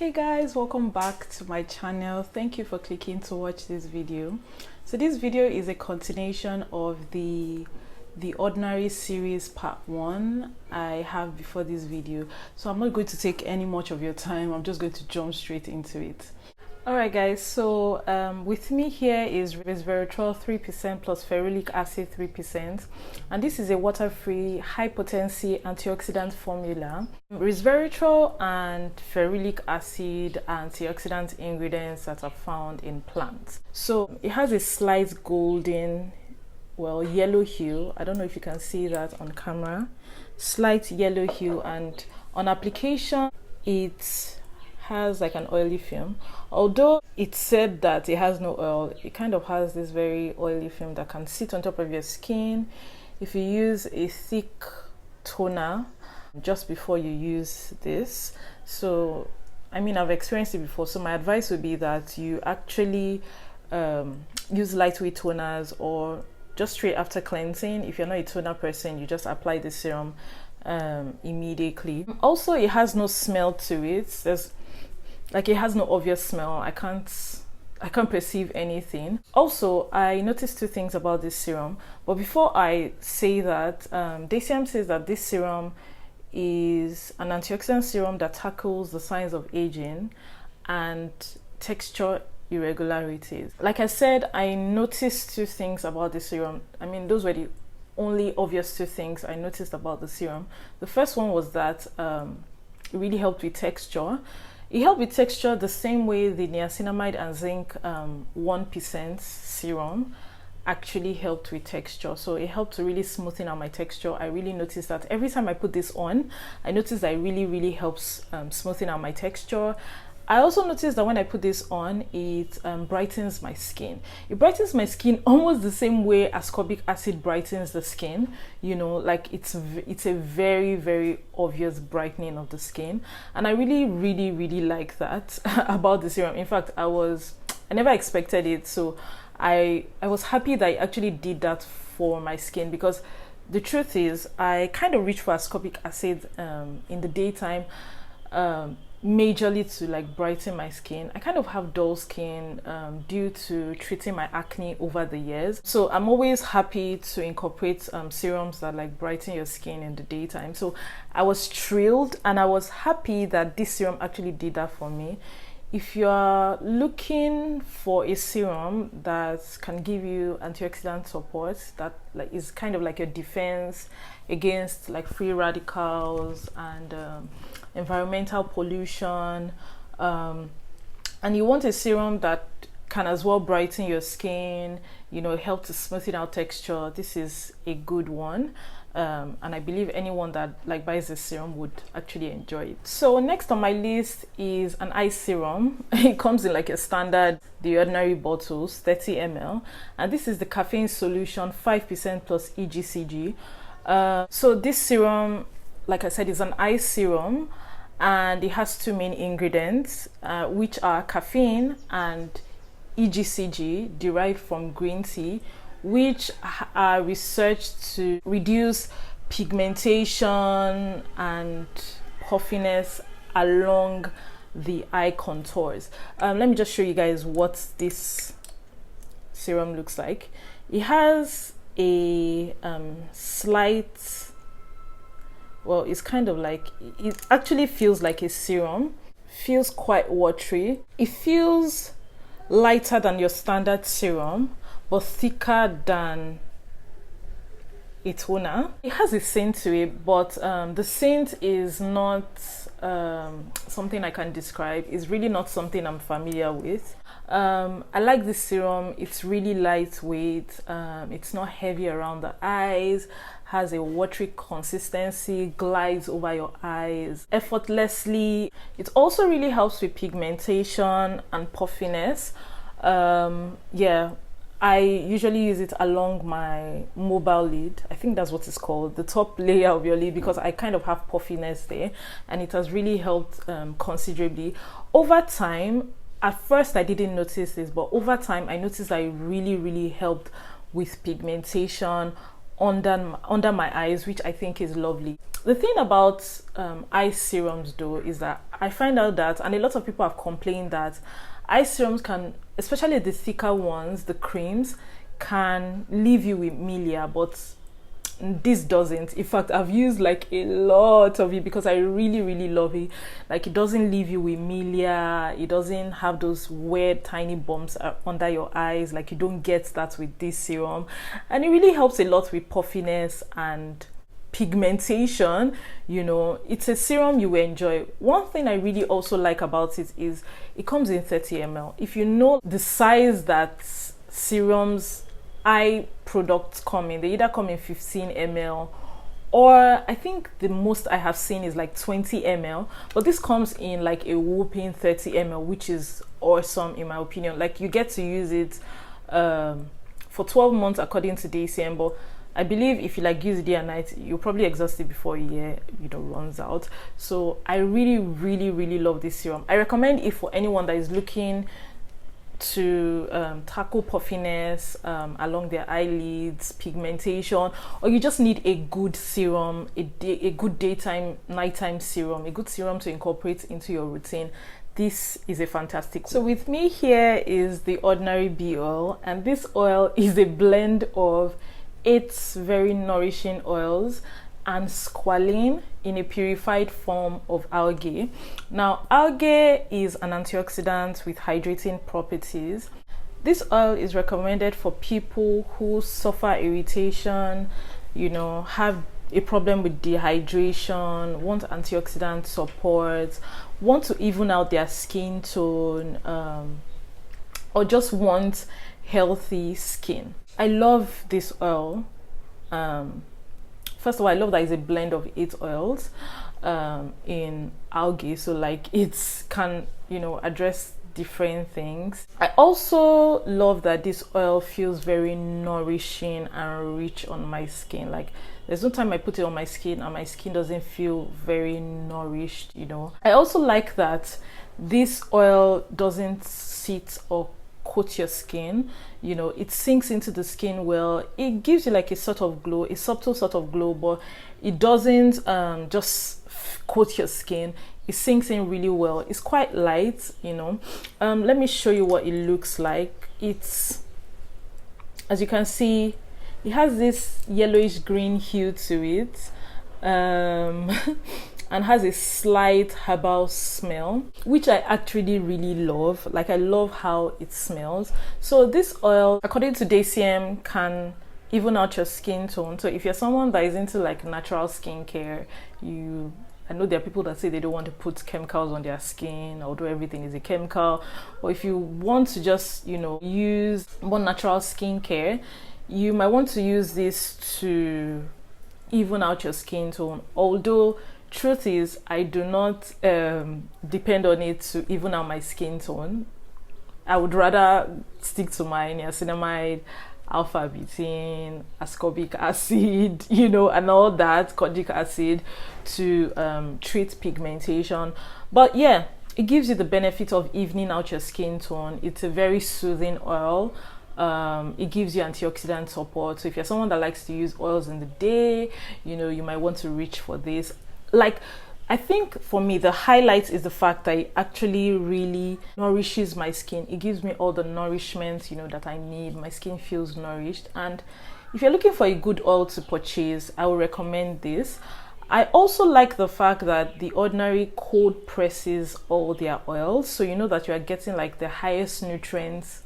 Hey guys, welcome back to my channel. Thank you for clicking to watch this video. So this video is a continuation of the ordinary series part 1 I have before this video, so I'm not going to take any much of your time. I'm just going to jump straight into it. Alright guys, so with me here is Resveratrol 3% plus Ferulic acid 3%, and this is a water-free high-potency antioxidant formula. Resveratrol and Ferulic acid are antioxidant ingredients that are found in plants. So it has a slight golden, well, yellow hue. I don't know if you can see that on camera. Slight yellow hue, and on application it has like an oily film. Although it said that it has no oil, it kind of has this very oily film that can sit on top of your skin if you use a thick toner just before you use this. So I mean, I've experienced it before, so my advice would be that you actually use lightweight toners, or just straight after cleansing. If you're not a toner person, you just apply the serum immediately. Also, it has no smell to it. It has no obvious smell. I can't perceive anything. Also, I noticed two things about this serum, but before I say that, DCM says that this serum is an antioxidant serum that tackles the signs of aging and texture irregularities. Like I said, I noticed two things about the serum. I mean, those were the only obvious two things I noticed about the serum. The first one was that it really helped with texture. It helped with texture the same way the niacinamide and zinc 1% serum actually helped with texture. So it helped to really smoothen out my texture. I really noticed that every time I put this on, I noticed that it really helps smoothen out my texture. I also noticed that when I put this on, it brightens my skin. It brightens my skin almost the same way ascorbic acid brightens the skin. You know, like it's a very obvious brightening of the skin, and I really like that about the serum. In fact, I never expected it, so I was happy that I actually did that for my skin, because the truth is I kind of reach for ascorbic acid in the daytime, majorly to like brighten my skin. I kind of have dull skin due to treating my acne over the years, so I'm always happy to incorporate serums that like brighten your skin in the daytime. So I was thrilled and I was happy that this serum actually did that for me. If you are looking for a serum that can give you antioxidant support, that like is kind of like a defense against like free radicals and environmental pollution, and you want a serum that can as well brighten your skin, you know, help to smoothen out texture, this is a good one. And I believe anyone that like buys this serum would actually enjoy it. So next on my list is an eye serum. It comes in like a standard, the ordinary bottles, 30 ml, and this is the caffeine solution 5% plus EGCG. So this serum, like I said, is an eye serum, and it has two main ingredients, which are caffeine and EGCG derived from green tea, which are researched to reduce pigmentation and puffiness along the eye contours. Let me just show you guys what this serum looks like. It has a slight, well, it's kind of like, it actually feels like a serum, feels quite watery. It feels lighter than your standard serum, but thicker than a toner. It has a scent to it, but the scent is not something I can describe. It's really not something I'm familiar with. I like this serum. It's really lightweight. It's not heavy around the eyes, has a watery consistency, glides over your eyes effortlessly. It also really helps with pigmentation and puffiness. Yeah, I usually use it along my mobile lid. I think that's what it's called, the top layer of your lid, because I kind of have puffiness there, and it has really helped considerably. Over time, at first I didn't notice this, but over time I noticed that it really helped with pigmentation, under my eyes, which I think is lovely. The thing about eye serums though is that I find out that, and a lot of people have complained that eye serums can, especially the thicker ones, the creams, can leave you with milia, but this doesn't. In fact, I've used like a lot of it because I really love it. Like, it doesn't leave you with milia, it doesn't have those weird tiny bumps under your eyes, like you don't get that with this serum, and it really helps a lot with puffiness and pigmentation. You know, it's a serum you will enjoy. One thing I really also like about it is it comes in 30 ml. If you know the size that serums, eye products come in, they either come in 15 ml, or I think the most I have seen is like 20 ml, but this comes in like a whopping 30 ml, which is awesome in my opinion. Like, you get to use it for 12 months according to DCM, but I believe if you like use it day and night, you'll probably exhaust it before a year, you know, runs out. So I really love this serum. I recommend it for anyone that is looking to tackle puffiness along their eyelids, pigmentation, or you just need a good serum, a good daytime, nighttime serum, a good serum to incorporate into your routine. This is a fantastic one. So with me here is the Ordinary Bee Oil, and this oil is a blend of 8 very nourishing oils and squalane in a purified form of algae. Now, algae is an antioxidant with hydrating properties. This oil is recommended for people who suffer irritation, you know, have a problem with dehydration, want antioxidant support, want to even out their skin tone, or just want healthy skin. I love this oil. First of all, I love that it's a blend of 8 oils in algae, so like it can, you know, address different things. I also love that this oil feels very nourishing and rich on my skin. Like, there's no time I put it on my skin and my skin doesn't feel very nourished, you know. I also like that this oil doesn't sit or coat your skin, you know, it sinks into the skin well. It gives you like a sort of glow, a subtle sort of glow, but it doesn't just coat your skin. It sinks in really well. It's quite light, you know. Let me show you what it looks like. It's, as you can see, it has this yellowish green hue to it, and has a slight herbal smell, which I actually really love. Like, I love how it smells. So this oil, according to DCM, can even out your skin tone. So if you're someone that is into like natural skincare, I know there are people that say they don't want to put chemicals on their skin, although everything is a chemical. Or if you want to just, you know, use more natural skincare, you might want to use this to even out your skin tone. Although truth is, I do not depend on it to even out my skin tone. I would rather stick to my niacinamide, alpha-betaine, ascorbic acid, you know, and all that, kojic acid, to treat pigmentation. But yeah, it gives you the benefit of evening out your skin tone. It's a very soothing oil. It gives you antioxidant support. So if you're someone that likes to use oils in the day, you know, you might want to reach for this. Like, I think for me, the highlight is the fact that it actually really nourishes my skin. It gives me all the nourishment, you know, that I need. My skin feels nourished. And if you're looking for a good oil to purchase, I would recommend this. I also like the fact that the Ordinary cold presses all their oils, so you know that you are getting like the highest nutrients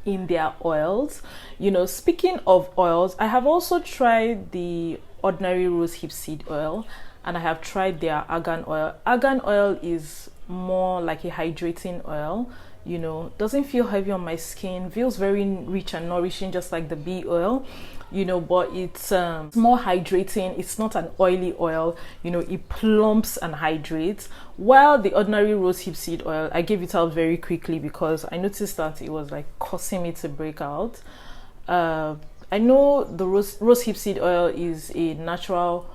in their oils. You know, speaking of oils, I have also tried the Ordinary Rosehip seed oil, and I have tried their argan oil. Argan oil is more like a hydrating oil, you know, doesn't feel heavy on my skin, feels very rich and nourishing, just like the bee oil, you know, but it's more hydrating. It's not an oily oil, you know, it plumps and hydrates. While the Ordinary Rosehip seed oil, I gave it out very quickly because I noticed that it was like causing me to break out. I know the rosehip seed oil is a natural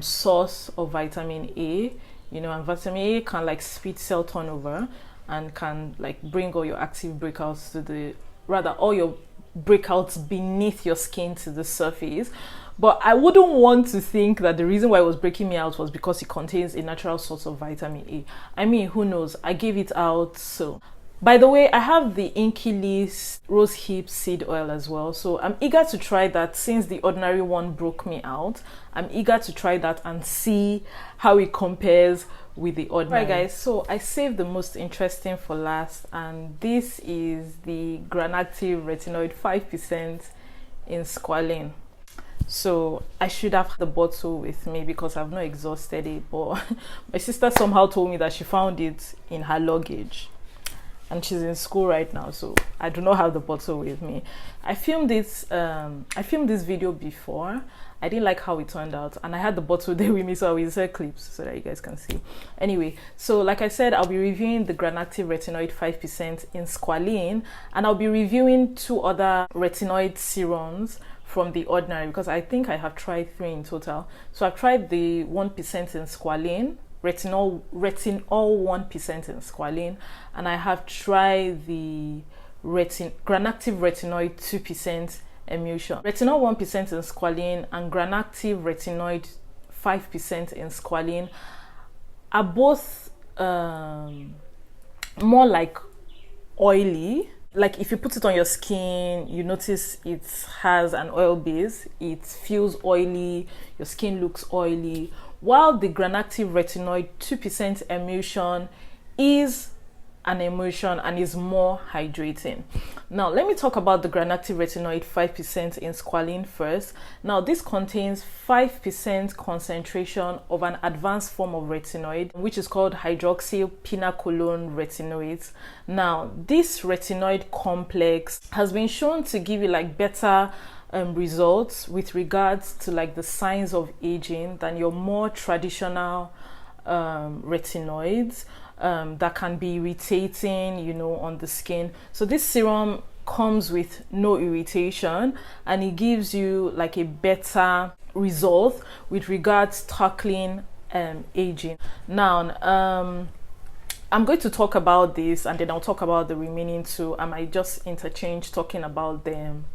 source of vitamin A, you know, and vitamin A can like speed cell turnover and can like bring all your active breakouts to the, rather all your breakouts beneath your skin to the surface. But I wouldn't want to think that the reason why it was breaking me out was because it contains a natural source of vitamin A. I mean, who knows? I gave it out. So, by the way, I have the Inkilis Rosehip seed oil as well. So I'm eager to try that. Since the ordinary one broke me out, I'm eager to try that and see how it compares with the ordinary. Right guys, so I saved the most interesting for last, and this is the Granactive Retinoid 5% in Squalane. So I should have the bottle with me because I've not exhausted it, but my sister somehow told me that she found it in her luggage and she's in school right now, so I do not have the bottle with me. I filmed this video before. I didn't like how it turned out, and I had the bottle there with me, so I will insert clips so that you guys can see. Anyway, so like I said, I'll be reviewing the Granactive Retinoid 5% in Squalane, and I'll be reviewing 2 other retinoid serums from the ordinary, because I think I have tried 3 in total. So I've tried the 1% in Squalane, Retinol 1% in Squalane, and I have tried the Granactive Retinoid 2% Emulsion. Retinol 1% in Squalane and Granactive Retinoid 5% in Squalane are both more like oily. Like if you put it on your skin, you notice it has an oil base. It feels oily, your skin looks oily, while the Granactive Retinoid 2% Emulsion is an emulsion and is more hydrating. Now let me talk about the Granactive Retinoid 5% in Squalane first. Now this contains 5% concentration of an advanced form of retinoid, which is called hydroxypinacolone retinoids. Now this retinoid complex has been shown to give you like better results with regards to like the signs of aging than your more traditional retinoids that can be irritating, you know, on the skin. So this serum comes with no irritation, and it gives you like a better result with regards tackling aging. Now I'm going to talk about this, and then I'll talk about the remaining 2. I might just interchange talking about them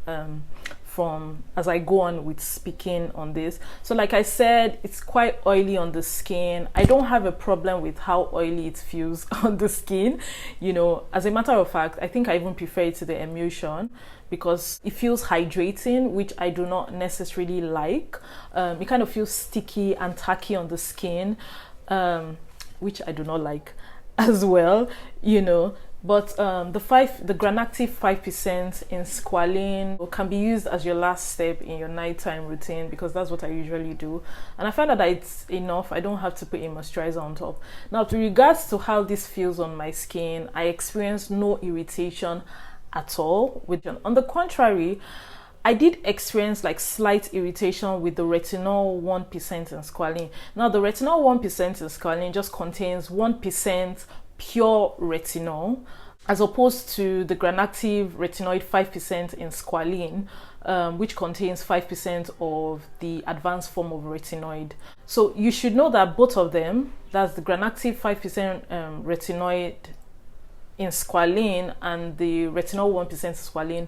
from as I go on with speaking on this. So like I said, it's quite oily on the skin. I don't have a problem with how oily it feels on the skin, you know. As a matter of fact, I think I even prefer it to the Emulsion because it feels hydrating, which I do not necessarily like. It kind of feels sticky and tacky on the skin, which I do not like as well, you know. But the Granactive 5% in Squalane can be used as your last step in your nighttime routine, because that's what I usually do. And I find that it's enough. I don't have to put a moisturizer on top. Now, with regards to how this feels on my skin, I experience no irritation at all. On the contrary, I did experience like slight irritation with the Retinol 1% in Squalane. Now, the Retinol 1% in Squalane just contains 1% pure retinol, as opposed to the Granactive Retinoid 5% in Squalane, which contains 5% of the advanced form of retinoid. So you should know that both of them, that's the Granactive 5% retinoid in Squalane and the Retinol 1% in Squalane,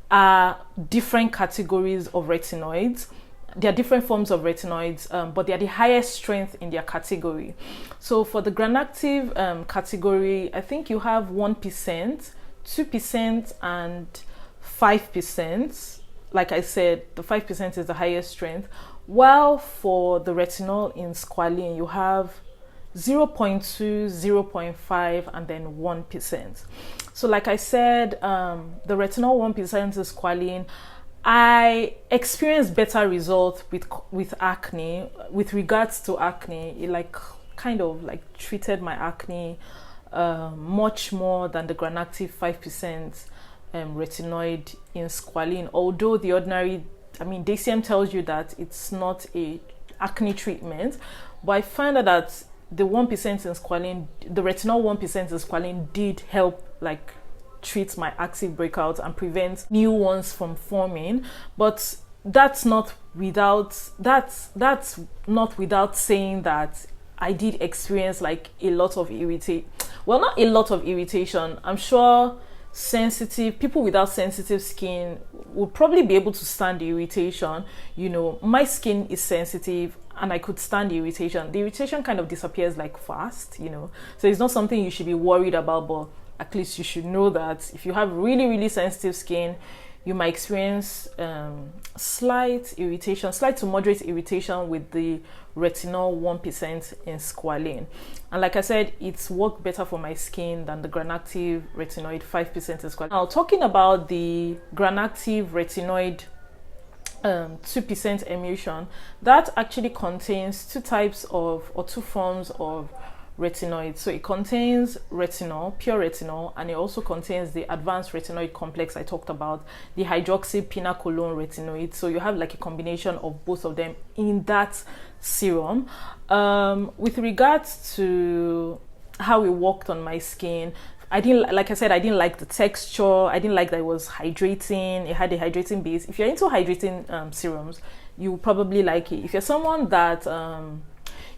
are different categories of retinoids. They are different forms of retinoids, but they are the highest strength in their category. So for the Granactive category, I think you have 1%, 2%, and 5%. Like I said, the 5% is the highest strength. While for the Retinol in Squalane, you have 0.2, 0.5, and then 1%. So like I said, the Retinol 1% in Squalane, I experienced better results with acne. With regards to acne, it like kind of like treated my acne much more than the Granactive 5% retinoid in Squalane. Although the ordinary, I mean, DCM tells you that it's not a acne treatment, but I find that the 1% in Squalane, the Retinol 1% in Squalane did help like treat my active breakouts and prevent new ones from forming. But that's not without saying that I did experience like a lot of not a lot of irritation. I'm sure sensitive people without sensitive skin will probably be able to stand the irritation. You know, my skin is sensitive and I could stand the irritation. The irritation kind of disappears like fast, you know, so it's not something you should be worried about, but at least you should know that if you have really sensitive skin, you might experience slight to moderate irritation with the retinol 1% in Squalane. And like I said, it's worked better for my skin than the Granactive Retinoid 5% in Squalane. Now, talking about the Granactive Retinoid 2% emulsion, that actually contains two forms of retinoids. So it contains retinol, pure retinol, and it also contains the advanced retinoid complex I talked about, the hydroxypinacolone retinoid. So you have like a combination of both of them in that serum. With regards to how it worked on my skin, I didn't like the texture. I didn't like that it was hydrating. It had a hydrating base. If you're into hydrating serums, you probably like it. If you're someone that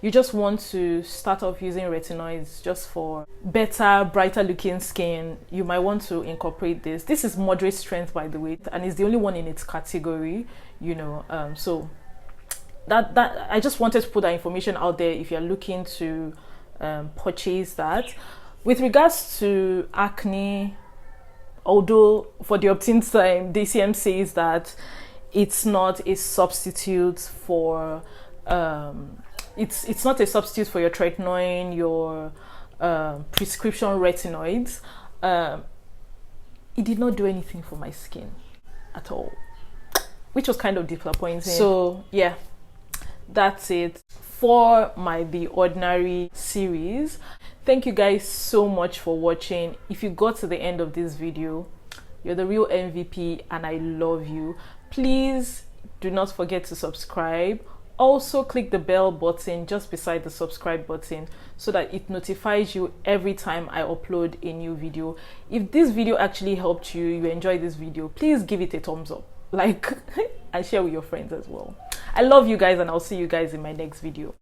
you just want to start off using retinoids just for better, brighter looking skin, you might want to incorporate this. This is moderate strength, by the way, and it's the only one in its category, you know. So that I just wanted to put that information out there if you're looking to purchase that. With regards to acne, although for the opt-in time, DCM says that it's not a substitute for it's not a substitute for your tretinoin, your prescription retinoids. It did not do anything for my skin at all, which was kind of disappointing. So yeah, that's it for the Ordinary series. Thank you guys so much for watching. If you got to the end of this video, you're the real MVP and I love you. Please do not forget to subscribe. Also click the bell button just beside the subscribe button so that it notifies you every time I upload a new video. If this video actually helped you, you enjoyed this video, please give it a thumbs up, like, and share with your friends as well. I love you guys and I'll see you guys in my next video.